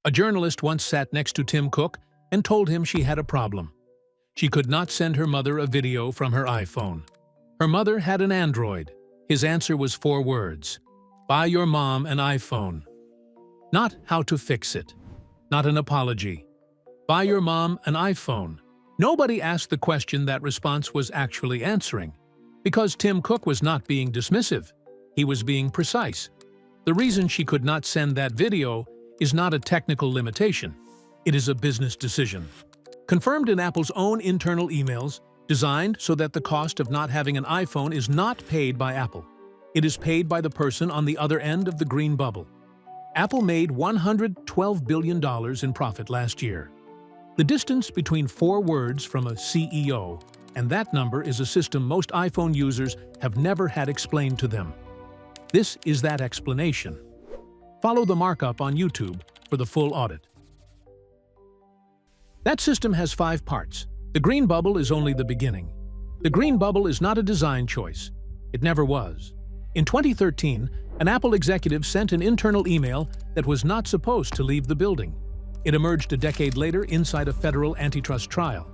A journalist once sat next to Tim Cook and told him she had a problem. She could not send her mother a video from her iPhone. Her mother had an Android. His answer was 4 words. Buy your mom an iPhone. Not how to fix it. Not an apology. Buy your mom an iPhone. Nobody asked the question that response was actually answering. Because Tim Cook was not being dismissive. He was being precise. The reason she could not send that video is not a technical limitation. It is a business decision. Confirmed in Apple's own internal emails, designed so that the cost of not having an iPhone is not paid by Apple. It is paid by the person on the other end of the green bubble. Apple made $112 billion in profit last year. The distance between 4 words from a CEO and that number is a system most iPhone users have never had explained to them. This is that explanation. Follow the markup on YouTube for the full audit. That system has 5 parts. The green bubble is only the beginning. The green bubble is not a design choice. It never was. In 2013, an Apple executive sent an internal email that was not supposed to leave the building. It emerged a decade later inside a federal antitrust trial.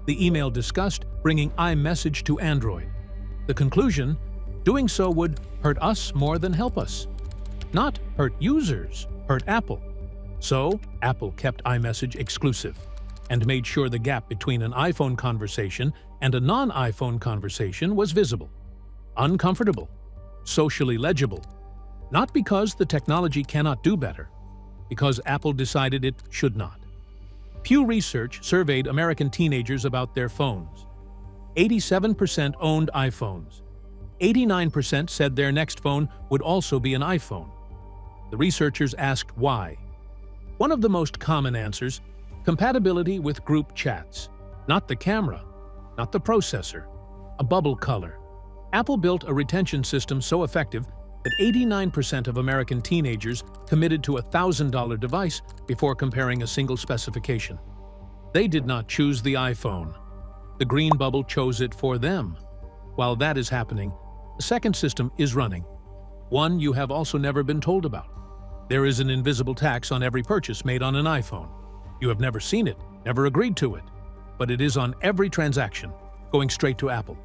The email discussed bringing iMessage to Android. The conclusion: doing so would hurt us more than help us. Not hurt users, hurt Apple. So, Apple kept iMessage exclusive and made sure the gap between an iPhone conversation and a non-iPhone conversation was visible, uncomfortable, socially legible. Not because the technology cannot do better, because Apple decided it should not. Pew Research surveyed American teenagers about their phones. 87% owned iPhones. 89% said their next phone would also be an iPhone. The researchers asked why. One of the most common answers: compatibility with group chats. Not the camera, not the processor, a bubble color. Apple built a retention system so effective that 89% of American teenagers committed to a $1,000 device before comparing a single specification. They did not choose the iPhone. The green bubble chose it for them. While that is happening, a second system is running. One you have also never been told about. There is an invisible tax on every purchase made on an iPhone. You have never seen it, never agreed to it, but it is on every transaction, going straight to Apple.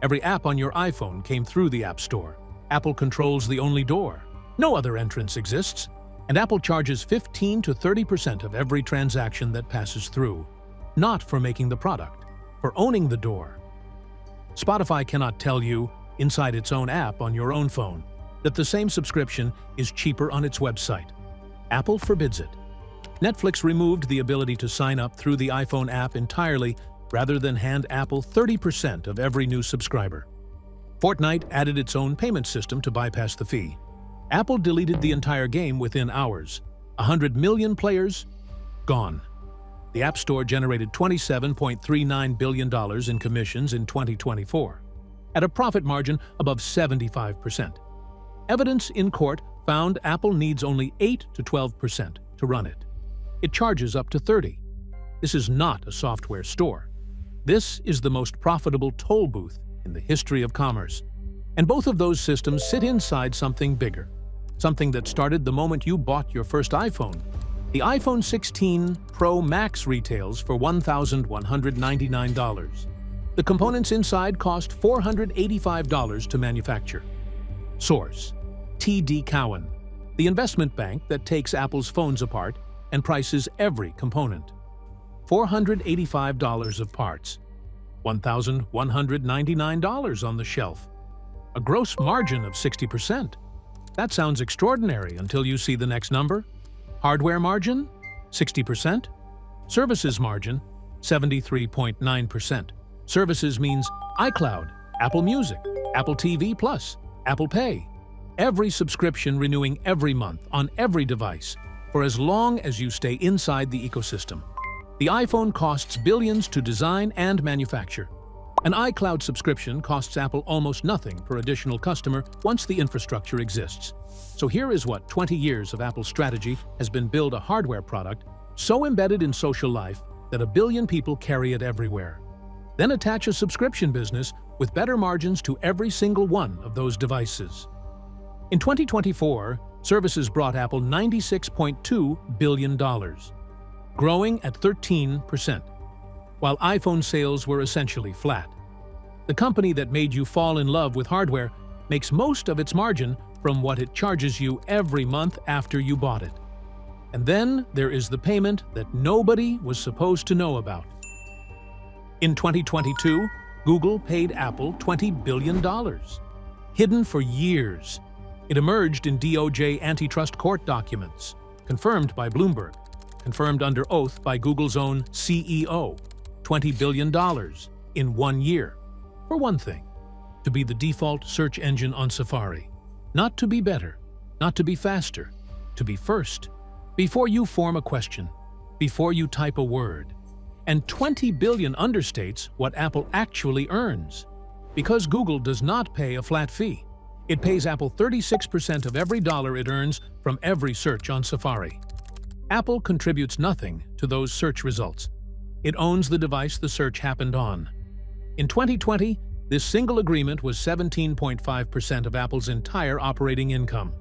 Every app on your iPhone came through the App Store. Apple controls the only door. No other entrance exists, and Apple charges 15 to 30% of every transaction that passes through, not for making the product, for owning the door. Spotify cannot tell you, inside its own app on your own phone, that the same subscription is cheaper on its website. Apple forbids it. Netflix removed the ability to sign up through the iPhone app entirely rather than hand Apple 30% of every new subscriber. Fortnite added its own payment system to bypass the fee. Apple deleted the entire game within hours. 100 million players? Gone. The App Store generated $27.39 billion in commissions in 2024, at a profit margin above 75%. Evidence in court found Apple needs only 8 to 12% to run it. It charges up to 30%. This is not a software store. This is the most profitable toll booth in the history of commerce. And both of those systems sit inside something bigger, something that started the moment you bought your first iPhone. The iPhone 16 Pro Max retails for $1,199. The components inside cost $485 to manufacture. Source: TD Cowen, the investment bank that takes Apple's phones apart and prices every component. $485 of parts. $1,199 on the shelf. A gross margin of 60%. That sounds extraordinary until you see the next number. Hardware margin? 60%. Services margin? 73.9%. Services means iCloud, Apple Music, Apple TV Plus, Apple Pay. Every subscription renewing every month on every device for as long as you stay inside the ecosystem. The iPhone costs billions to design and manufacture. An iCloud subscription costs Apple almost nothing per additional customer once the infrastructure exists. So here is what 20 years of Apple's strategy has been: build a hardware product so embedded in social life that 1 billion people carry it everywhere. Then attach a subscription business with better margins to every single one of those devices. In 2024, Services brought Apple $96.2 billion, growing at 13%, while iPhone sales were essentially flat. The company that made you fall in love with hardware makes most of its margin from what it charges you every month after you bought it. And then there is the payment that nobody was supposed to know about. In 2022, Google paid Apple $20 billion. Hidden for years, it emerged in DOJ antitrust court documents, confirmed by Bloomberg, confirmed under oath by Google's own CEO, $20 billion in 1 year. For one thing, to be the default search engine on Safari. Not to be better, not to be faster, to be first. Before you form a question, before you type a word. And $20 billion understates what Apple actually earns. Because Google does not pay a flat fee. It pays Apple 36% of every dollar it earns from every search on Safari. Apple contributes nothing to those search results. It owns the device the search happened on. In 2020, this single agreement was 17.5% of Apple's entire operating income.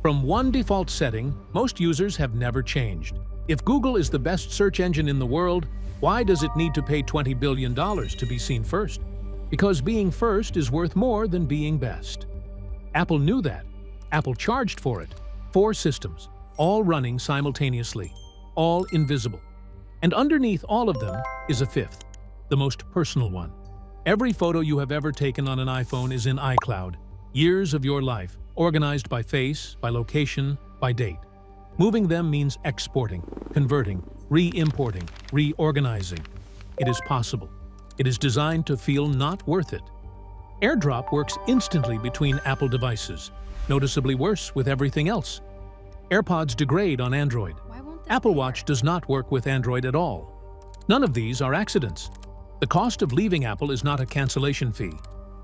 From one default setting, most users have never changed. If Google is the best search engine in the world, why does it need to pay $20 billion to be seen first? Because being first is worth more than being best. Apple knew that. Apple charged for it. 4 systems, all running simultaneously, all invisible. And underneath all of them is a 5th, the most personal one. Every photo you have ever taken on an iPhone is in iCloud. Years of your life, organized by face, by location, by date. Moving them means exporting, converting, re-importing, reorganizing. It is possible. It is designed to feel not worth it. AirDrop works instantly between Apple devices, noticeably worse with everything else. AirPods degrade on Android. Apple Watch does not work with Android at all. None of these are accidents. The cost of leaving Apple is not a cancellation fee.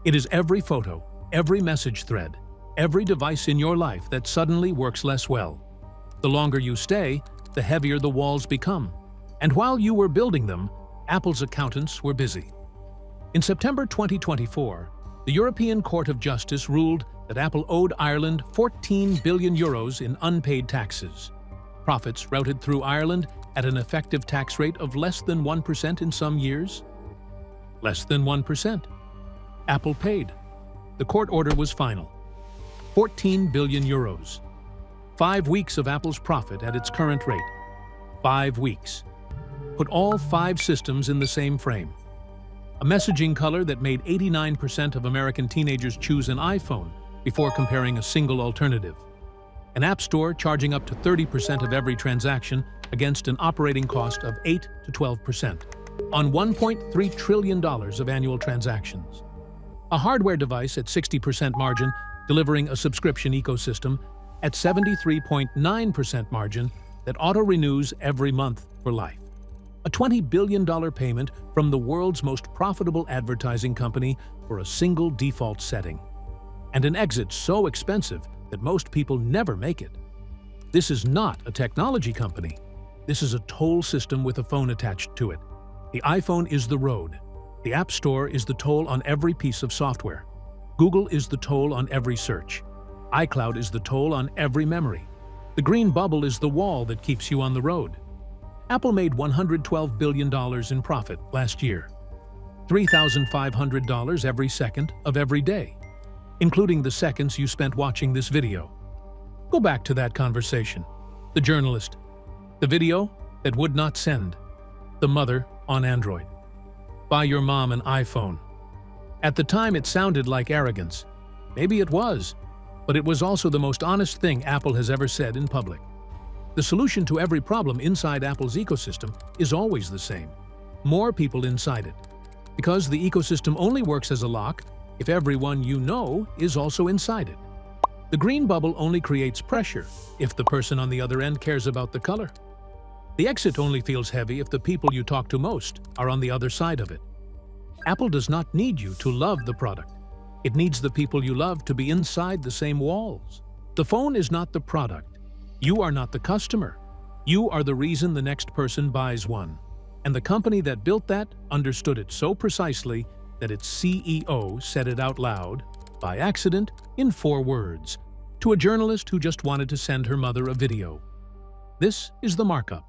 It is every photo, every message thread, every device in your life that suddenly works less well. The longer you stay, the heavier the walls become. And while you were building them, Apple's accountants were busy. In September 2024, the European Court of Justice ruled that Apple owed Ireland 14 billion euros in unpaid taxes. Profits routed through Ireland at an effective tax rate of less than 1% in some years. Less than 1%. Apple paid. The court order was final. 14 billion euros. 5 weeks of Apple's profit at its current rate. 5 weeks. Put all 5 systems in the same frame. A messaging color that made 89% of American teenagers choose an iPhone before comparing a single alternative. An app store charging up to 30% of every transaction against an operating cost of 8 to 12% on $1.3 trillion of annual transactions. A hardware device at 60% margin delivering a subscription ecosystem at 73.9% margin that auto-renews every month for life. A $20 billion payment from the world's most profitable advertising company for a single default setting. And an exit so expensive that most people never make it. This is not a technology company. This is a toll system with a phone attached to it. The iPhone is the road. The App Store is the toll on every piece of software. Google is the toll on every search. iCloud is the toll on every memory. The green bubble is the wall that keeps you on the road. Apple made $112 billion in profit last year. $3,500 every second of every day, including the seconds you spent watching this video. Go back to that conversation. The journalist. The video that would not send. The mother on Android. Buy your mom an iPhone. At the time, it sounded like arrogance. Maybe it was, but it was also the most honest thing Apple has ever said in public. The solution to every problem inside Apple's ecosystem is always the same. More people inside it. Because the ecosystem only works as a lock if everyone you know is also inside it. The green bubble only creates pressure if the person on the other end cares about the color. The exit only feels heavy if the people you talk to most are on the other side of it. Apple does not need you to love the product. It needs the people you love to be inside the same walls. The phone is not the product. You are not the customer. You are the reason the next person buys one. And the company that built that understood it so precisely that its CEO said it out loud, by accident, in 4 words. to a journalist who just wanted to send her mother a video. This is the markup.